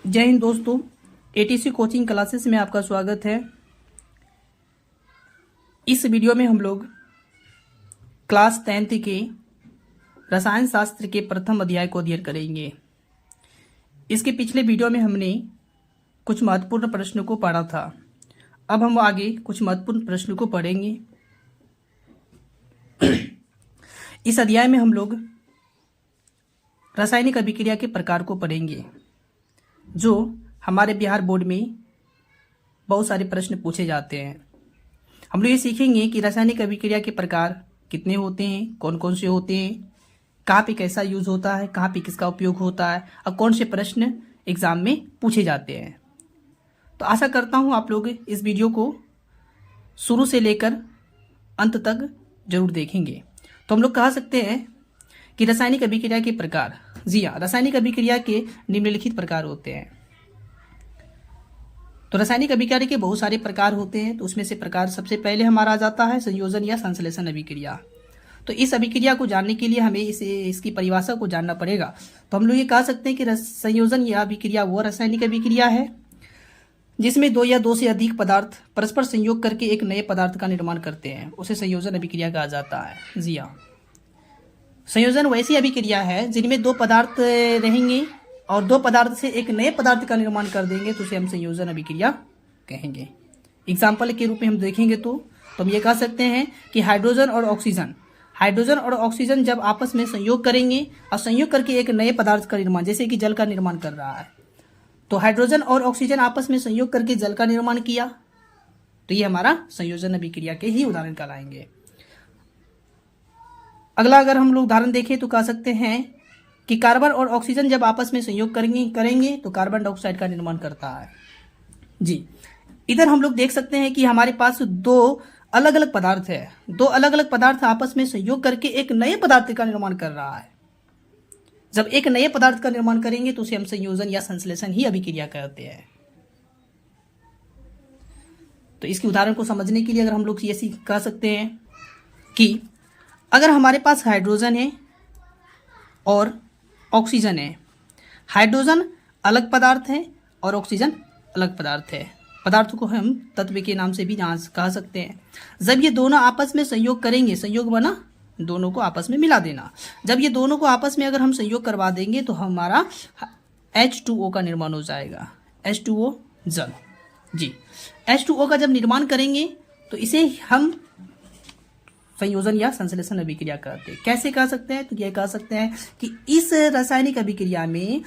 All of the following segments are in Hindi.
जय हिंद दोस्तों, एटीसी कोचिंग क्लासेस में आपका स्वागत है। इस वीडियो में हम लोग क्लास 10th के रसायन शास्त्र के प्रथम अध्याय को अध्ययन करेंगे। इसके पिछले वीडियो में हमने कुछ महत्वपूर्ण प्रश्नों को पढ़ा था। अब हम आगे कुछ महत्वपूर्ण प्रश्नों को पढ़ेंगे। इस अध्याय में हम लोग रासायनिक अभिक्रिया के प्रकार को पढ़ेंगे, जो हमारे बिहार बोर्ड में बहुत सारे प्रश्न पूछे जाते हैं। हम लोग ये सीखेंगे कि रासायनिक अभिक्रिया के प्रकार कितने होते हैं, कौन कौन से होते हैं, कहाँ पे कैसा यूज होता है, कहाँ पे किसका उपयोग होता है और कौन से प्रश्न एग्जाम में पूछे जाते हैं। तो आशा करता हूँ आप लोग इस वीडियो को शुरू से लेकर अंत तक जरूर देखेंगे। तो हम लोग कह सकते हैं कि रासायनिक अभिक्रिया के प्रकार, जी हाँ, रासायनिक अभिक्रिया के निम्नलिखित प्रकार होते हैं। तो रासायनिक अभिक्रिया के बहुत सारे प्रकार होते हैं। तो उसमें से प्रकार सबसे पहले हमारा आ जाता है संयोजन या संश्लेषण अभिक्रिया। तो इस अभिक्रिया को जानने के लिए हमें इसकी परिभाषा को जानना पड़ेगा। तो हम लोग ये कह सकते हैं कि संयोजन या अभिक्रिया वो रासायनिक अभिक्रिया है जिसमें दो या दो से अधिक पदार्थ परस्पर संयोग करके एक नए पदार्थ का निर्माण करते हैं, उसे संयोजन अभिक्रिया कहा जाता है। जी हाँ, संयोजन वैसी अभिक्रिया है जिनमें दो पदार्थ रहेंगे और दो पदार्थ से एक नए पदार्थ का निर्माण कर देंगे, तो उसे हम संयोजन अभिक्रिया कहेंगे। एग्जाम्पल के रूप में हम देखेंगे तो हम ये कह सकते हैं कि हाइड्रोजन और ऑक्सीजन जब आपस में संयोग करेंगे और संयोग करके एक नए पदार्थ का निर्माण, जैसे कि जल का निर्माण कर रहा है, तो हाइड्रोजन और ऑक्सीजन आपस में संयोग करके जल का निर्माण किया, तो ये हमारा संयोजन अभिक्रिया के ही उदाहरण कहलाएंगे। अगला अगर हम लोग उदाहरण देखें तो कह सकते हैं कि कार्बन और ऑक्सीजन जब आपस में संयोग करेंगे तो कार्बन डाइऑक्साइड का निर्माण करता है। जी, इधर हम लोग देख सकते हैं कि हमारे पास दो अलग अलग पदार्थ है, दो अलग अलग पदार्थ आपस में संयोग करके एक नए पदार्थ का निर्माण कर रहा है। जब एक नए पदार्थ का निर्माण करेंगे तो उसे हम संयोजन या संश्लेषण ही अभिक्रिया कहते हैं। तो इसके उदाहरण को समझने के लिए अगर हम लोग ये कह सकते हैं कि अगर हमारे पास हाइड्रोजन है और ऑक्सीजन है, हाइड्रोजन अलग पदार्थ है और ऑक्सीजन अलग पदार्थ है, पदार्थ को हम तत्व के नाम से भी कह सकते हैं। जब ये दोनों आपस में संयोग करेंगे, संयोग बना दोनों को आपस में मिला देना, जब ये दोनों को आपस में अगर हम संयोग करवा देंगे तो हमारा H2O का निर्माण हो जाएगा। H2O जल। जी, H2O का जब निर्माण करेंगे तो इसे हम संयोजन या संश्लेषण अभिक्रिया कहते हैं। कैसे कह सकते हैं? तो यह कह सकते हैं कि इस रासायनिक अभिक्रिया में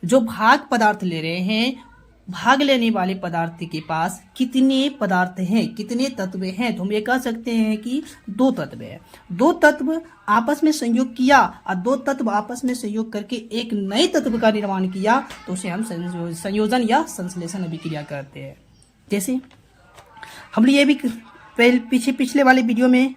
जो भाग पदार्थ ले रहे हैं, भाग लेने वाले पदार्थ के पास कितने पदार्थ हैं, कितने तत्व हैं, तो हम ये कह सकते हैं कि दो तत्व है। दो तत्व आपस में संयोग किया और दो तत्व आपस में संयोग करके एक नए तत्व का निर्माण किया, तो उसे हम संयोजन या संश्लेषण अभिक्रिया कहते हैं। जैसे हम लोग ये भी पिछले वाले वीडियो में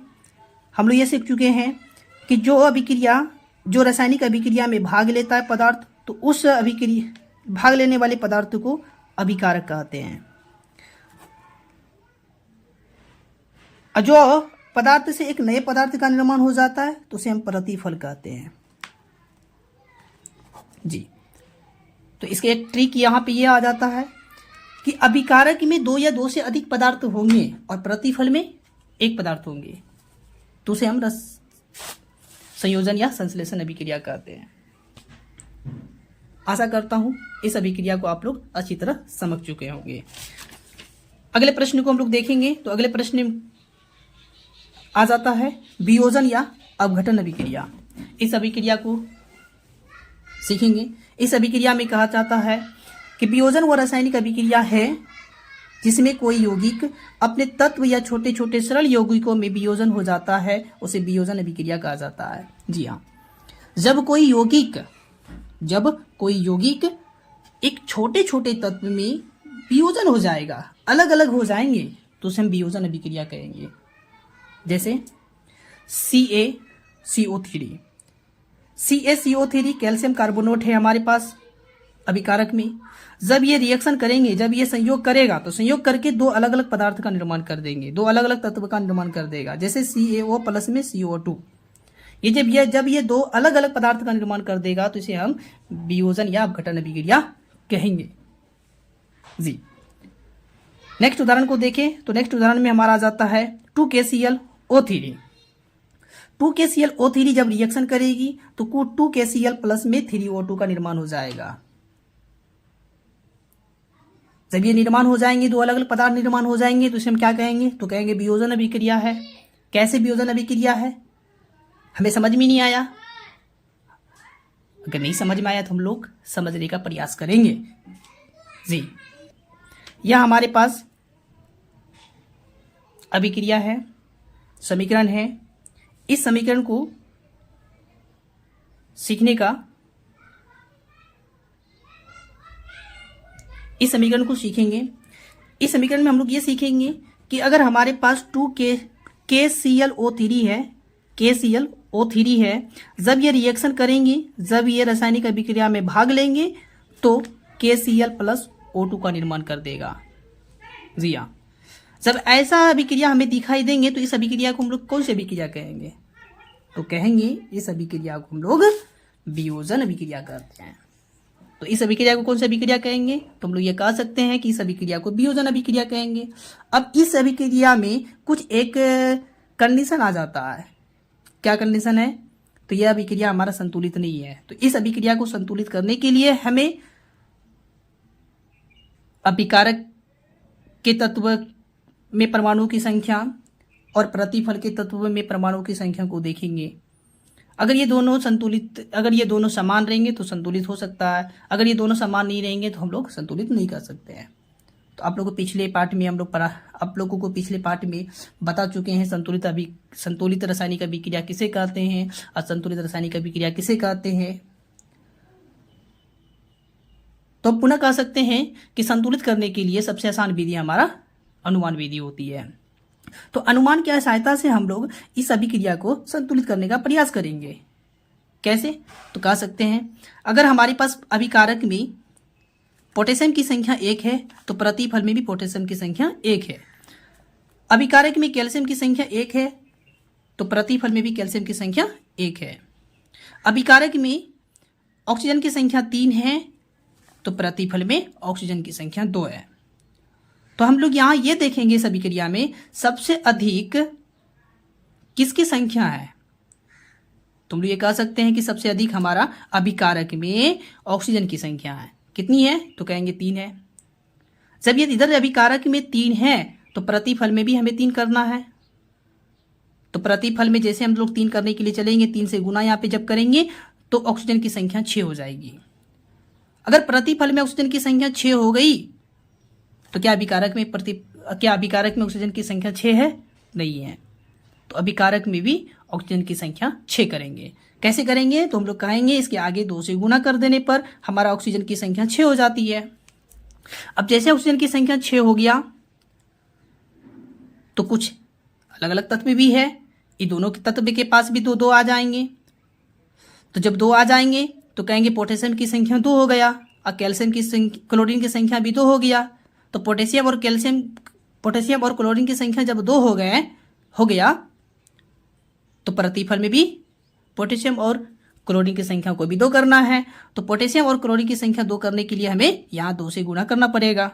हम लोग ये सीख चुके हैं कि जो रासायनिक अभिक्रिया में भाग लेता है पदार्थ, तो उस अभिक्रिया भाग लेने वाले पदार्थ को अभिकारक कहते हैं। और जो पदार्थ से एक नए पदार्थ का निर्माण हो जाता है तो उसे हम प्रतिफल कहते हैं। जी, तो इसके एक ट्रिक यहाँ पे ये आ जाता है कि अभिकारक में दो या दो से अधिक पदार्थ होंगे और प्रतिफल में एक पदार्थ होंगे, तो उसे हम संयोजन या संश्लेषण अभिक्रिया कहते हैं। आशा करता हूं इस अभिक्रिया को आप लोग अच्छी तरह समझ चुके होंगे। अगले प्रश्न को हम लोग देखेंगे। तो अगले प्रश्न आ जाता है वियोजन या अपघटन अभिक्रिया। इस अभिक्रिया को सीखेंगे। इस अभिक्रिया में कहा जाता है कि वियोजन वो रासायनिक अभिक्रिया है जिसमें कोई यौगिक अपने तत्व या छोटे छोटे सरल यौगिकों में वियोजन हो जाता है, उसे वियोजन अभिक्रिया कहा जाता है। जी हाँ, जब कोई यौगिक एक छोटे छोटे तत्व में वियोजन हो जाएगा, अलग अलग हो जाएंगे, तो उसे हम वियोजन अभिक्रिया कहेंगे। जैसे CaCO3 कैल्शियम कार्बोनेट है हमारे पास अभिकारक में। जब ये रिएक्शन करेंगे, जब ये संयोग करेगा, तो संयोग करके दो अलग अलग पदार्थ का निर्माण कर देंगे, दो अलग अलग तत्व का निर्माण कर देगा। जैसे CaO प्लस में CO2, ये जब ये दो अलग अलग पदार्थ का निर्माण कर देगा तो इसे हम वियोजन या अपघटन अभिक्रिया कहेंगे। जी। नेक्स्ट उदाहरण को देखें तो नेक्स्ट उदाहरण में हमारा आ जाता है 2KClO3। 2KClO3 जब रिएक्शन करेगी तो 2KCl प्लस में 3O2 का निर्माण हो जाएगा। जब ये निर्माण हो जाएंगे, दो अलग अलग पदार्थ निर्माण हो जाएंगे, तो इसे हम क्या कहेंगे? तो कहेंगे वियोजन अभिक्रिया है। कैसे वियोजन अभिक्रिया है? हमें समझ में नहीं आया। अगर नहीं समझ में आया तो हम लोग समझने का प्रयास करेंगे। जी, यह हमारे पास अभिक्रिया है, समीकरण है। इस समीकरण को सीखने का, इस समीकरण को सीखेंगे। इस समीकरण में हम लोग ये सीखेंगे कि अगर हमारे पास 2KClO3 है, KClO3 है, जब ये रिएक्शन करेंगे, जब ये रासायनिक अभिक्रिया में भाग लेंगे तो KCl प्लस O2 का निर्माण कर देगा। जी हाँ, जब ऐसा अभिक्रिया हमें दिखाई देंगे तो इस अभिक्रिया को हम लोग कौन सी अभिक्रिया कहेंगे? तो कहेंगे इस अभिक्रिया को हम लोग वियोजन अभिक्रिया कहते हैं। तो इस अभिक्रिया को कौन सी अभिक्रिया कहेंगे? तो हम लोग ये कह सकते हैं कि इस अभिक्रिया को वियोजन अभिक्रिया कहेंगे। अब इस अभिक्रिया में कुछ एक कंडीशन आ जाता है। क्या कंडीशन है? तो यह अभिक्रिया हमारा संतुलित नहीं है। तो इस अभिक्रिया को संतुलित करने के लिए हमें अभिकारक के तत्व में परमाणु की संख्या और प्रतिफल के तत्व में परमाणु की संख्या को देखेंगे। अगर ये दोनों संतुलित, अगर ये दोनों समान रहेंगे तो संतुलित हो सकता है। अगर ये दोनों समान नहीं रहेंगे तो हम लोग संतुलित नहीं कर सकते हैं। तो आप लोगों को पिछले पार्ट में आप लोगों को पिछले पार्ट में बता चुके हैं संतुलित रासायनिक अभिक्रिया किसे कहते हैं, असंतुलित रासायनिक अभिक्रिया किसे कहते हैं। तो पुनः कह सकते हैं कि संतुलित करने के लिए सबसे आसान विधि हमारा अनुमान विधि होती है। तो अनुमान की सहायता से हम लोग इस अभिक्रिया को संतुलित करने का प्रयास करेंगे। कैसे? तो कह सकते हैं अगर हमारे पास अभिकारक में पोटेशियम की संख्या 1 है तो प्रतिफल में भी पोटेशियम की संख्या 1 है। अभिकारक में कैल्शियम की संख्या 1 है तो प्रतिफल में भी कैल्शियम की संख्या 1 है। अभिकारक में ऑक्सीजन की संख्या 3 है तो प्रतिफल में ऑक्सीजन की संख्या 2 है। तो हम लोग यहाँ ये देखेंगे इस अभिक्रिया में सबसे अधिक किसकी संख्या है। तुम लोग ये कह सकते हैं कि सबसे अधिक हमारा अभिकारक में ऑक्सीजन की संख्या है। कितनी है? तो कहेंगे 3 है। जब ये इधर अभिकारक में 3 है तो प्रतिफल में भी हमें 3 करना है। तो प्रतिफल में जैसे हम लोग 3 करने के लिए चलेंगे, 3 से गुना यहाँ पे जब करेंगे तो ऑक्सीजन की संख्या 6 हो जाएगी। अगर प्रतिफल में ऑक्सीजन की संख्या 6 हो गई तो क्या अभिकारक में ऑक्सीजन की संख्या 6 है? नहीं है। तो अभिकारक में भी ऑक्सीजन की संख्या 6 करेंगे। कैसे करेंगे? तो हम लोग कहेंगे इसके आगे 2 से गुना कर देने पर हमारा ऑक्सीजन की संख्या 6 हो जाती है। अब जैसे ऑक्सीजन की संख्या 6 हो गया तो कुछ अलग अलग तत्व भी है, ये दोनों के तत्व के पास भी 2 आ जाएंगे। तो जब 2 आ जाएंगे तो कहेंगे पोटेशियम की संख्या 2 हो गया और क्लोरीन की संख्या भी 2 हो गया। तो पोटेशियम और क्लोरीन की संख्या जब 2 हो गया तो प्रतिफल में भी पोटेशियम और क्लोरीन की संख्या को भी 2 करना है। तो पोटेशियम और क्लोरीन की संख्या 2 करने के लिए हमें यहाँ 2 से गुणा करना पड़ेगा।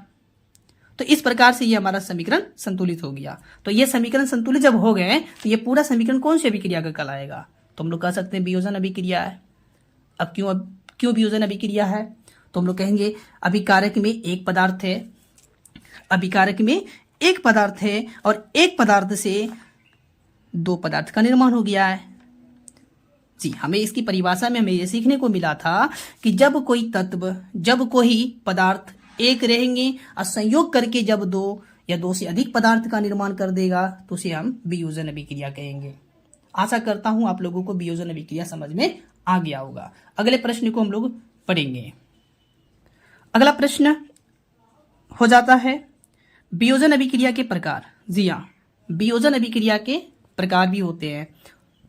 तो इस प्रकार से ये हमारा समीकरण संतुलित हो गया। तो ये समीकरण संतुलित जब हो गए तो ये पूरा समीकरण कौन सी अभिक्रिया का कहलाएगा? तो हम लोग कह सकते हैं वियोजन अभिक्रिया है। अब क्यों वियोजन अभिक्रिया है? तो हम लोग कहेंगे अभिकारक में एक पदार्थ है, अभिकारक में एक पदार्थ है और एक पदार्थ से 2 पदार्थ का निर्माण हो गया है। जी, हमें इसकी परिभाषा में हमें यह सीखने को मिला था कि जब कोई पदार्थ एक रहेंगे और संयोग करके जब 2 या 2 से अधिक पदार्थ का निर्माण कर देगा तो उसे हम वियोजन अभिक्रिया कहेंगे। आशा करता हूं आप लोगों को वियोजन अभिक्रिया समझ में आ गया होगा। अगले प्रश्न को हम लोग पढ़ेंगे। अगला प्रश्न हो जाता है वियोजन अभिक्रिया के प्रकार। जी हाँ, वियोजन अभिक्रिया के प्रकार भी होते हैं।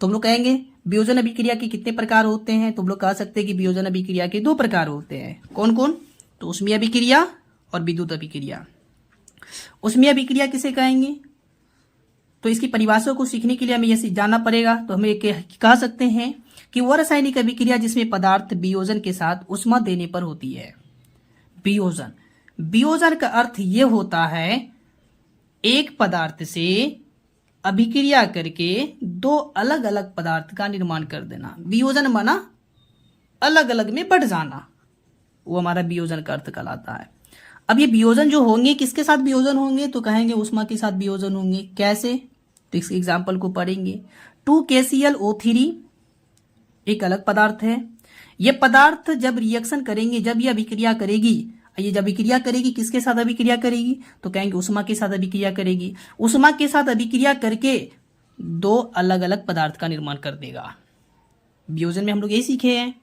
तो हम लोग कहेंगे वियोजन अभिक्रिया के कितने प्रकार होते हैं? तो हम लोग कह सकते हैं कि वियोजन अभिक्रिया के 2 प्रकार होते हैं। कौन कौन? तो ऊष्मीय अभिक्रिया और विद्युत अभिक्रिया। ऊष्मीय अभिक्रिया किसे कहेंगे? तो इसकी परिभाषा को सीखने के लिए हमें यह जानना पड़ेगा। तो हम कह सकते हैं कि वह रासायनिक अभिक्रिया जिसमें पदार्थ वियोजन के साथ ऊष्मा देने पर होती है। वियोजन का अर्थ ये होता है एक पदार्थ से अभिक्रिया करके दो अलग अलग पदार्थ का निर्माण कर देना। वियोजन माना अलग अलग में बढ़ जाना, वो हमारा वियोजन का अर्थ कहलाता है। अब ये वियोजन जो होंगे किसके साथ वियोजन होंगे, तो कहेंगे उष्मा के साथ वियोजन होंगे। कैसे, तो इस एग्जाम्पल को पढ़ेंगे। 2KClO3 एक अलग पदार्थ है। ये पदार्थ जब रिएक्शन करेंगे, जब ये अभिक्रिया करेगी, ये जब अभिक्रिया करेगी किसके साथ अभिक्रिया करेगी, तो कहेंगे उष्मा के साथ अभिक्रिया करेगी। उष्मा के साथ अभिक्रिया करके दो अलग अलग पदार्थ का निर्माण कर देगा। वियोजन में हम लोग यही सीखे हैं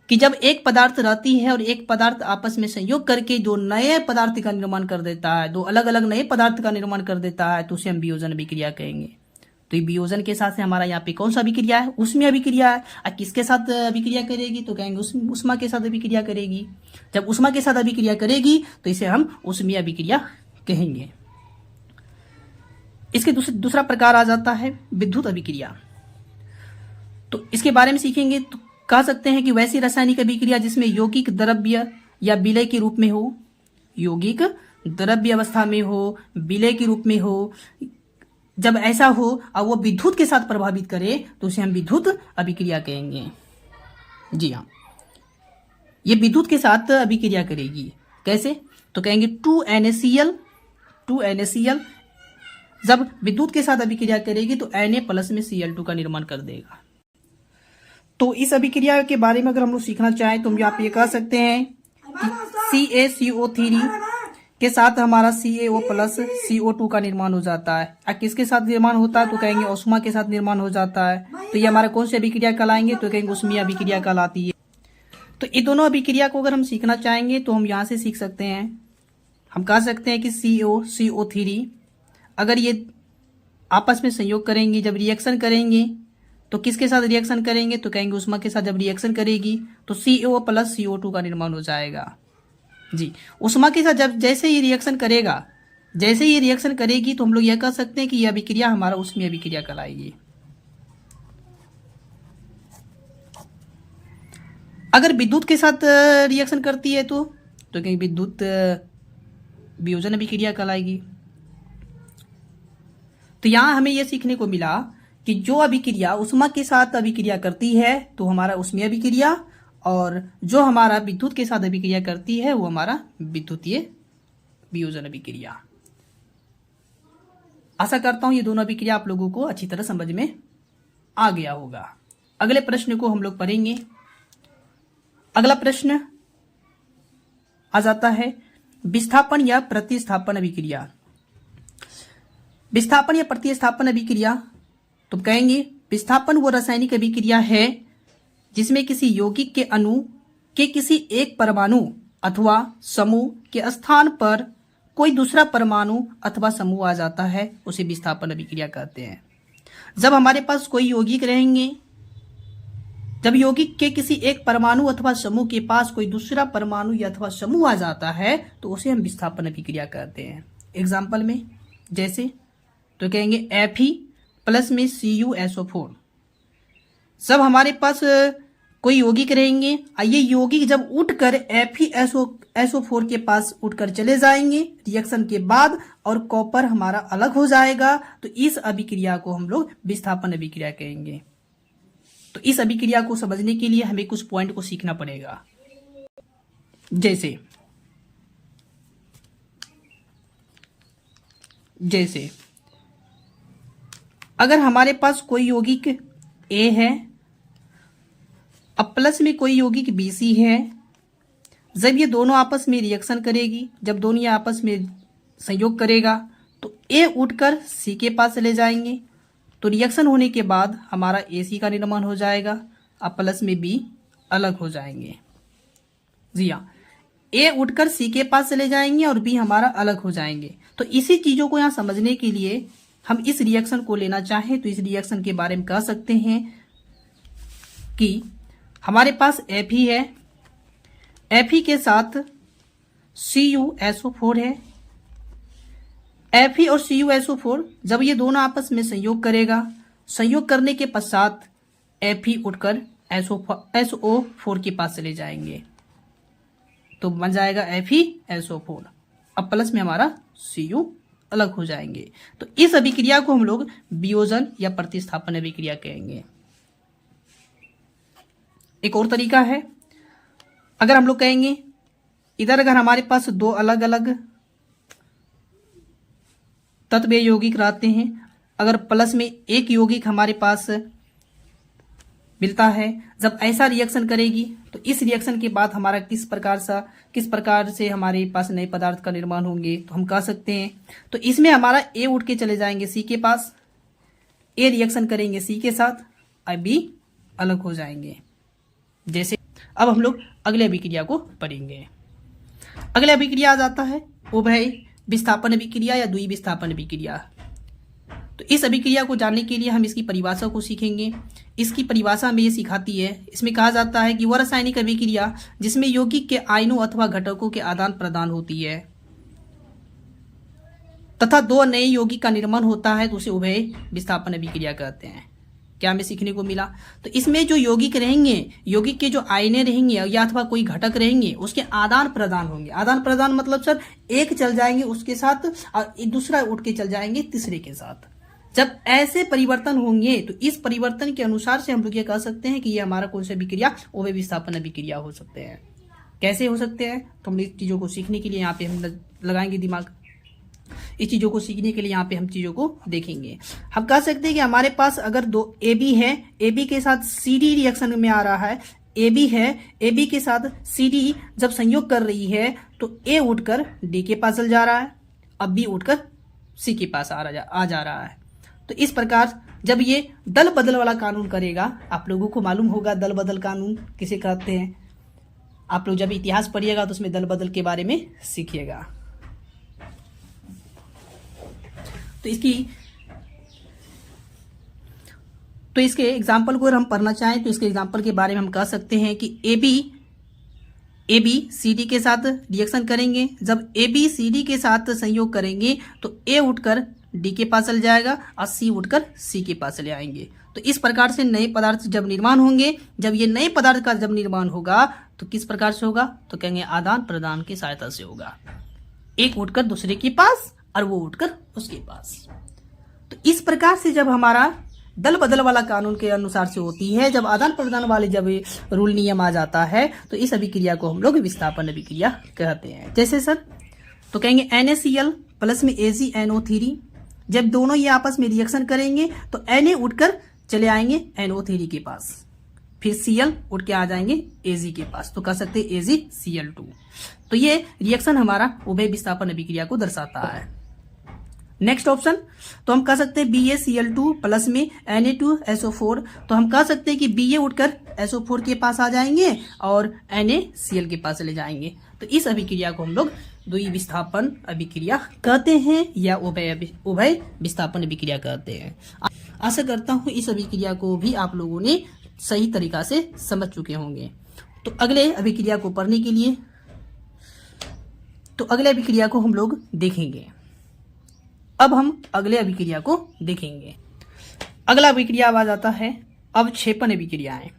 कि जब एक पदार्थ रहती है और एक पदार्थ आपस में संयोग करके जो नए पदार्थ का निर्माण कर देता है, दो अलग अलग नए पदार्थ का निर्माण कर देता है, तो उसे हम वियोजन अभिक्रिया कहेंगे। तो ये वियोजन के साथ से हमारा यहाँ पे कौन सा अभिक्रिया है, उष्मीय अभिक्रिया है। और किसके साथ अभिक्रिया करेगी, तो कहेंगे उष्मा के साथ अभिक्रिया करेगी। जब उष्मा के साथ अभिक्रिया करेगी तो इसे हम उष्मीय अभिक्रिया कहेंगे। इसके दूसरा प्रकार आ जाता है विद्युत अभिक्रिया। तो इसके बारे में सीखेंगे। तो कह सकते हैं कि वैसी रासायनिक अभिक्रिया जिसमें यौगिक द्रव्य या विलय के रूप में हो, यौगिक द्रव्य अवस्था में हो, विलय के रूप में हो, जब ऐसा हो और वो विद्युत के साथ प्रभावित करे तो उसे हम विद्युत अभिक्रिया कहेंगे। जी हाँ, ये विद्युत के साथ अभिक्रिया करेगी। कैसे, तो कहेंगे 2NaCl जब विद्युत के साथ अभिक्रिया करेगी तो Na+ में Cl2 का निर्माण कर देगा। तो इस अभिक्रिया के बारे में अगर हम लोग सीखना चाहें तो हम यहाँ पे कह सकते हैं कि CaCO3 के साथ हमारा CaO+ CO2 का निर्माण हो जाता है। और किसके साथ निर्माण होता है, तो कहेंगे उष्मा के साथ निर्माण हो जाता है। तो ये हमारा कौन सी अभिक्रिया कहलाएंगे, तो कहेंगे उष्मीय अभिक्रिया कहलाती है। तो ये दोनों अभिक्रिया को अगर हम सीखना चाहेंगे तो हम यहाँ से सीख सकते हैं। हम कह सकते हैं कि CO3 अगर ये आपस में संयोग करेंगे, जब रिएक्शन करेंगे तो किसके साथ रिएक्शन करेंगे, तो कहेंगे उष्मा के साथ जब रिएक्शन करेगी तो CO+ CO2 का निर्माण हो जाएगा। जी, उष्मा के साथ जब जैसे ही रिएक्शन करेगा, जैसे ही रिएक्शन करेगी तो हम लोग यह कह सकते हैं कि यह अभिक्रिया हमारा उष्मीय अभिक्रिया कहलाएगी। अगर विद्युत के साथ रिएक्शन करती है तो कहीं विद्युत वियोजन अभिक्रिया कहलाएगी। तो यहां हमें यह सीखने को मिला कि जो अभिक्रिया उष्मा के साथ अभिक्रिया करती है तो हमारा उष्मीय अभिक्रिया, और जो हमारा विद्युत के साथ अभिक्रिया करती है वो हमारा विद्युतीय वियोजन अभिक्रिया। आशा करता हूं ये दोनों अभिक्रिया आप लोगों को अच्छी तरह समझ में आ गया होगा। अगले प्रश्न को हम लोग पढ़ेंगे। अगला प्रश्न आ जाता है विस्थापन या प्रतिस्थापन अभिक्रिया। विस्थापन या प्रतिस्थापन अभिक्रिया, तो कहेंगे विस्थापन वो रासायनिक अभिक्रिया है जिसमें किसी यौगिक के अणु के किसी एक परमाणु अथवा समूह के स्थान पर कोई दूसरा परमाणु अथवा समूह आ जाता है, उसे विस्थापन अभिक्रिया कहते हैं। जब हमारे पास कोई यौगिक रहेंगे, जब यौगिक के किसी एक परमाणु अथवा समूह के पास कोई दूसरा परमाणु या अथवा समूह आ जाता है तो उसे हम विस्थापन अभिक्रिया कहते हैं। एग्जाम्पल में जैसे तो कहेंगे Fe+ में CuSO4। जब हमारे पास कोई यौगिक रहेंगे, ये यौगिक जब उठकर FeSO4 के पास उठकर चले जाएंगे रिएक्शन के बाद और कॉपर हमारा अलग हो जाएगा, तो इस अभिक्रिया को हम लोग विस्थापन अभिक्रिया कहेंगे। तो इस अभिक्रिया को समझने के लिए हमें कुछ पॉइंट को सीखना पड़ेगा। जैसे अगर हमारे पास कोई यौगिक A है, अब प्लस में कोई यौगिक BC है, जब ये दोनों आपस में रिएक्शन करेगी, जब दोनों आपस में संयोग करेगा तो A उठकर C के पास चले जाएंगे, तो रिएक्शन होने के बाद हमारा AC का निर्माण हो जाएगा, अब प्लस में B अलग हो जाएंगे। जी हाँ, A उठकर C के पास चले जाएंगे और B हमारा अलग हो जाएंगे। तो इसी चीजों को यहाँ समझने के लिए हम इस रिएक्शन को लेना चाहें तो इस रिएक्शन के बारे में कह सकते हैं कि हमारे पास Fe है, Fe के साथ CuSO4 है। Fe और CuSO4 जब ये दोनों आपस में संयोग करेगा, संयोग करने के पश्चात Fe उठकर SO4 के पास चले जाएंगे। तो बन जाएगा FeSO4। अब प्लस में हमारा Cu अलग हो जाएंगे। तो इस अभिक्रिया को हम लोग वियोजन या प्रतिस्थापन अभिक्रिया कहेंगे। एक और तरीका है, अगर हम लोग कहेंगे इधर अगर हमारे पास दो अलग अलग तत्व यौगिक रहते हैं, अगर प्लस में एक यौगिक हमारे पास मिलता है, जब ऐसा रिएक्शन करेगी तो इस रिएक्शन के बाद हमारा किस प्रकार से हमारे पास नए पदार्थ का निर्माण होंगे, तो हम कह सकते हैं तो इसमें हमारा ए उठ के चले जाएंगे सी के पास, ए रिएक्शन करेंगे सी के साथ, और बी अलग हो जाएंगे। जैसे अब हम लोग अगले अभिक्रिया को पढ़ेंगे। अगले अभिक्रिया आ जाता है उभय विस्थापन अभिक्रिया या द्वि विस्थापन अभिक्रिया। तो इस अभिक्रिया को जानने के लिए हम इसकी परिभाषा को सीखेंगे। इसकी परिभाषा में ये सिखाती है, इसमें कहा जाता है कि वह रासायनिक अभिक्रिया जिसमें यौगिक के आयनों अथवा घटकों के आदान प्रदान होती है तथा दो नए यौगिक का निर्माण होता है, तो उसे उभय विस्थापन अभिक्रिया कहते हैं। क्या हमें सीखने को मिला? तो इसमें जो यौगिक रहेंगे, यौगिक के जो आयने रहेंगे या अथवा कोई घटक रहेंगे, उसके आदान प्रदान होंगे। आदान प्रदान मतलब सर एक चल जाएंगे उसके साथ और दूसरा उठ के चल जाएंगे तीसरे के साथ। जब ऐसे परिवर्तन होंगे तो इस परिवर्तन के अनुसार से हम लोग ये कह सकते हैं कि ये हमारा कौन सा अभिक्रिया, उभय विस्थापन अभिक्रिया हो सकते हैं। कैसे हो सकते हैं? तो हम इस चीजों को सीखने के लिए यहाँ पे हम लगाएंगे दिमाग। इस चीजों को सीखने के लिए यहाँ पे हम चीजों को देखेंगे। हम कह सकते हैं कि हमारे पास अगर दो AB है, AB के साथ CD रिएक्शन में आ रहा है, AB है, AB के साथ CD जब संयोग कर रही है तो A उठकर D के पास चल जा रहा है, अब B उठकर C के पास आ जा रहा है। तो इस प्रकार जब ये दल बदल वाला कानून करेगा, आप लोगों को मालूम होगा दल बदल कानून किसे कहते हैं। आप लोग जब इतिहास पढ़िएगा तो उसमें दल बदल के बारे में सीखिएगा। तो इसके एग्जाम्पल को अगर हम पढ़ना चाहें तो इसके एग्जाम्पल के बारे में हम कह सकते हैं कि AB CD के साथ रिएक्शन करेंगे। जब AB CD के साथ संयोग करेंगे तो A उठकर D के पास चल जाएगा और C उठकर C के पास चले आएंगे। तो इस प्रकार से नए पदार्थ जब निर्माण होंगे, जब ये नए पदार्थ का जब निर्माण होगा तो किस प्रकार से होगा? तो कहेंगे आदान प्रदान की सहायता से होगा। एक उठकर दूसरे के पास और वो उठकर उसके पास। तो इस प्रकार से जब हमारा दल बदल वाला कानून के अनुसार से होती है, जब आदान प्रदान वाले जब रूल नियम आ जाता है, तो इस अभिक्रिया को हम लोग विस्थापन अभिक्रिया कहते हैं। जैसे सर तो कहेंगे NaCl प्लस में AgNO3, जब दोनों ये आपस में रिएक्शन करेंगे तो Na उठकर चले आएंगे NO3 के पास, फिर Cl उठ के आ जाएंगे Ag के पास, तो कह सकते हैं AgCl2। तो ये रिएक्शन हमारा उभय विस्थापन अभिक्रिया को दर्शाता है। नेक्स्ट ऑप्शन तो हम कह सकते हैं BaCl2 प्लस में Na2SO4, तो हम कह सकते हैं कि Ba उठकर SO4 के पास आ जाएंगे और NaCl के पास चले जाएंगे। तो इस अभिक्रिया को हम लोग द्वि विस्थापन अभिक्रिया कहते हैं या उभय विस्थापन अभिक्रिया कहते हैं। आशा करता हूं इस अभिक्रिया को भी आप लोगों ने सही तरीका से समझ चुके होंगे। तो अगले अभिक्रिया को पढ़ने के लिए तो अगले अभिक्रिया को हम लोग देखेंगे। अब हम अगले अभिक्रिया को देखेंगे। अगला अभिक्रिया आ जाता है अवक्षेपण अभिक्रियाएं।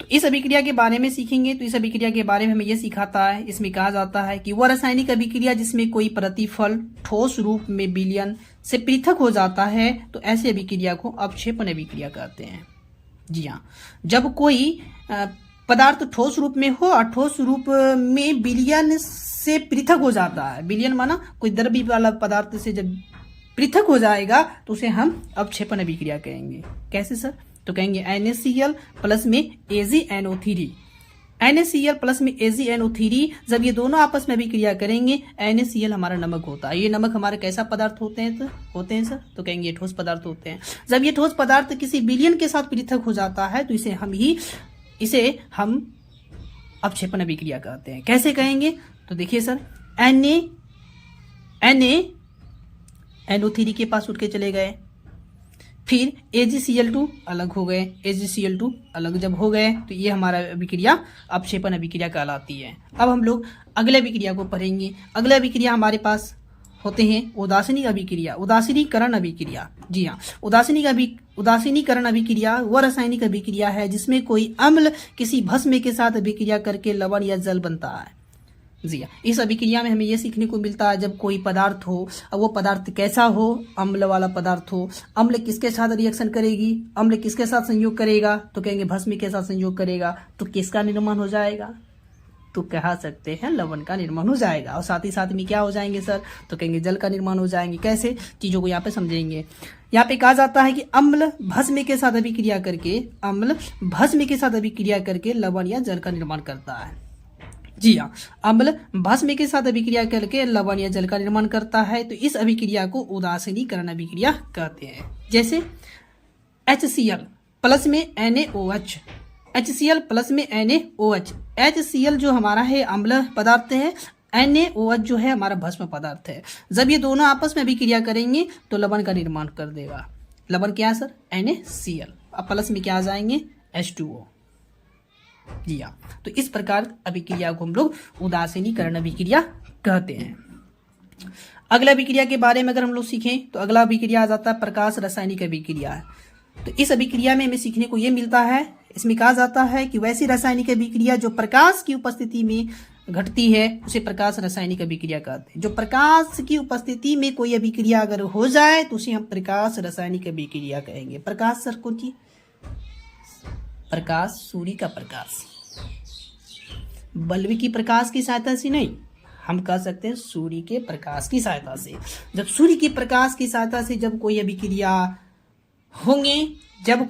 तो इस अभिक्रिया के बारे में सीखेंगे। तो इस अभिक्रिया के बारे में हमें यह सिखाता है, इसमें कहा जाता है कि वह रासायनिक अभिक्रिया जिसमें कोई प्रतिफल ठोस रूप में विलयन से पृथक हो जाता है, तो ऐसी अभिक्रिया को अवक्षेपण अभिक्रिया कहते हैं। जी हाँ, जब कोई पदार्थ ठोस रूप में हो और ठोस रूप में विलयन से पृथक हो जाता है, विलयन माना कोई द्रव्य वाला पदार्थ से जब पृथक हो जाएगा तो उसे हम अवक्षेपण अभिक्रिया कहेंगे। कैसे सर? तो कहेंगे NaCl प्लस में AgNO3, NaCl प्लस में AgNO3 जब ये दोनों आपस में अभिक्रिया करेंगे, NaCl हमारा नमक होता है। ये नमक हमारे कैसा पदार्थ होते हैं सर? तो कहेंगे ये ठोस पदार्थ होते हैं। जब ये ठोस पदार्थ किसी विलयन के साथ पृथक हो जाता है तो इसे हम अवक्षेपण अभिक्रिया कहते हैं। कैसे कहेंगे? तो देखिए सर, NaNO3 के पास उठ के चले गए, फिर AgCl2 अलग हो गए, AgCl2 अलग जब हो गए तो ये हमारा अभिक्रिया अवक्षेपण अभिक्रिया कहलाती है। अब हम लोग अगले अभिक्रिया को पढ़ेंगे। अगले अभिक्रिया हमारे पास होते हैं उदासीनिक अभिक्रिया, उदासीनीकरण अभिक्रिया। जी हाँ, उदासीनीकरण अभिक्रिया वह रासायनिक अभिक्रिया है जिसमें कोई अम्ल किसी भस्म के साथ अभिक्रिया करके लवण या जल बनता है। जी हाँ, इस अभिक्रिया में हमें यह सीखने को मिलता है जब कोई पदार्थ हो, अब वो पदार्थ कैसा हो, अम्ल वाला पदार्थ हो, अम्ल किसके साथ रिएक्शन करेगी, अम्ल किसके साथ संयोग करेगा, तो कहेंगे भस्म के साथ संयोग करेगा, तो किसका निर्माण हो जाएगा, तो कह सकते हैं लवण का निर्माण हो जाएगा। और साथ ही साथ में क्या हो जाएंगे सर, तो कहेंगे जल का निर्माण हो जाएंगे। कैसे, चीज़ों को यहाँ पे समझेंगे। यहाँ पे कहा जाता है कि अम्ल भस्म के साथ अभिक्रिया करके लवण या जल का निर्माण करता है। जी हाँ, अम्ल भस्म के साथ अभिक्रिया करके लवण या जल का निर्माण करता है, तो इस अभिक्रिया को उदासीनीकरण अभिक्रिया कहते हैं। जैसे HCl प्लस में NaOH, HCl प्लस में NaOH, HCl जो हमारा है अम्ल पदार्थ है, NaOH जो है हमारा भस्म पदार्थ है। जब ये दोनों आपस में अभिक्रिया करेंगे तो लवण का निर्माण कर देगा। लवण क्या है सर, NaCl। अब प्लस में क्या आ जाएंगे, H2O। जी हाँ, तो इस प्रकार अभिक्रिया को हम लोग उदासीनीकरण अभिक्रिया कहते हैं। अगला अभिक्रिया के बारे में अगर हम लोग सीखें तो अगला अभिक्रिया आ जाता है प्रकाश रासायनिक अभिक्रिया। तो इस अभिक्रिया में हमें सीखने को ये मिलता है, इसमें कहा जाता है कि वैसी रासायनिक अभिक्रिया जो प्रकाश की उपस्थिति में घटती है उसे प्रकाश रासायनिक अभिक्रिया कहते हैं। जो प्रकाश की उपस्थिति में कोई अभिक्रिया अगर हो जाए तो उसे हम प्रकाश रासायनिक अभिक्रिया कहेंगे। प्रकाश सर कौन सी, प्रकाश सूर्य का प्रकाश, बल्ब की प्रकाश की सहायता से नहीं, हम कह सकते हैं सूर्य के प्रकाश की सहायता से। जब सूर्य के प्रकाश की सहायता से जब कोई अभिक्रिया होंगे, जब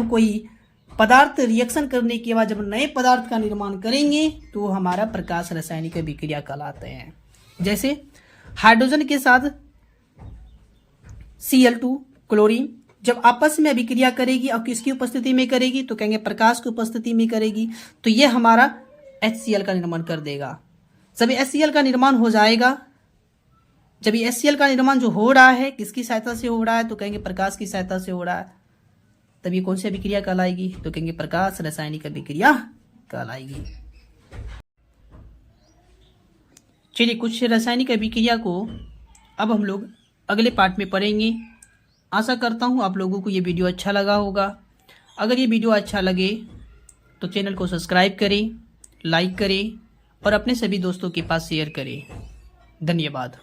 कोई पदार्थ रिएक्शन करने के बाद जब नए पदार्थ का निर्माण करेंगे तो हमारा प्रकाश रासायनिक अभिक्रिया कहलाते हैं। जैसे हाइड्रोजन के साथ Cl2 क्लोरीन जब आपस में अभिक्रिया करेगी और किसकी उपस्थिति में करेगी, तो कहेंगे प्रकाश की उपस्थिति में करेगी, तो ये हमारा HCl का निर्माण कर देगा। जब HCl का निर्माण हो जाएगा, जब ये HCl का निर्माण जो हो रहा है किसकी सहायता से हो रहा है, तो कहेंगे प्रकाश की सहायता से हो रहा है, तब ये कौन सी अभिक्रिया कहलाएगी, तो कहेंगे प्रकाश रासायनिक अभिक्रिया कहलाएगी। चलिए, कुछ रासायनिक अभिक्रिया को अब हम लोग अगले पार्ट में पढ़ेंगे। आशा करता हूँ आप लोगों को ये वीडियो अच्छा लगा होगा। अगर ये वीडियो अच्छा लगे तो चैनल को सब्सक्राइब करें, लाइक करें और अपने सभी दोस्तों के पास शेयर करें। धन्यवाद।